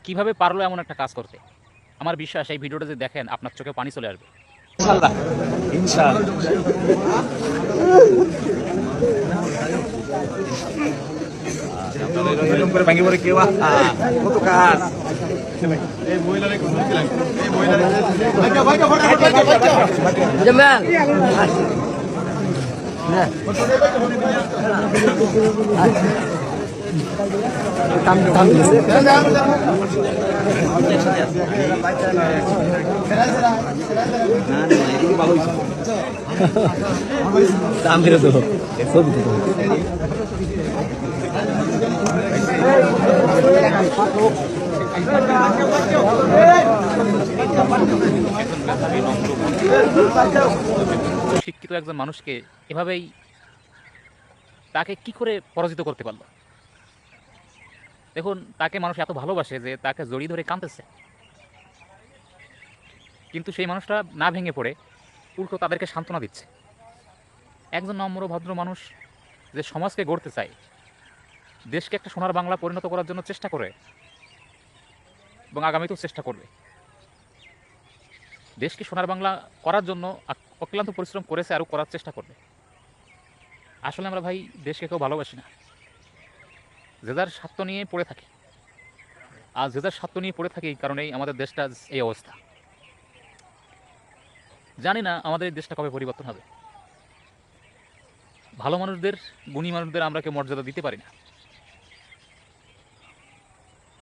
কিভাবে পারলো এমন একটা কাজ করতে। আমার বিশ্বাস এই ভিডিওটা যদি দেখেন আপনার চোখে পানি চলে আসবে। ইনশাআল্লাহ ইনশাআল্লাহ এরকম করে ভাঙি পড়ে কেউ কত কাজ এই মহিলারে কোন দিলেন এই মহিলারে জামাল হ্যাঁ কাম কাম দিছে দাম দিলে তো ছবি তো শিক্ষিত একজন মানুষকে এভাবেই তাকে কি করে পরাজিত করতে পারলো। দেখুন, তাকে মানুষ এত ভালোবাসে যে তাকে জড়িয়ে ধরে কাঁদতেছে, কিন্তু সেই মানুষটা না ভেঙে পড়ে উল্টো তাদেরকে সান্ত্বনা দিচ্ছে। একজন নম্র ভদ্র মানুষ যে সমাজকে গড়তে চায়, দেশকে একটা সোনার বাংলা পরিণত করার জন্য চেষ্টা করে এবং আগামীতেও চেষ্টা করবে। দেশকে সোনার বাংলা করার জন্য অক্লান্ত পরিশ্রম করেছে, আরও করার চেষ্টা করবে। আসলে আমরা ভাই দেশকে কেউ ভালোবাসি না, যে যার স্বার্থ নিয়ে পড়ে থাকি। আর যে যার স্বার্থ নিয়ে পড়ে থাকি কারণেই আমাদের দেশটা এই অবস্থা। জানি না আমাদের এই দেশটা কবে পরিবর্তন হবে। ভালো মানুষদের, গুণী মানুষদের আমরা কেউ মর্যাদা দিতে পারি না।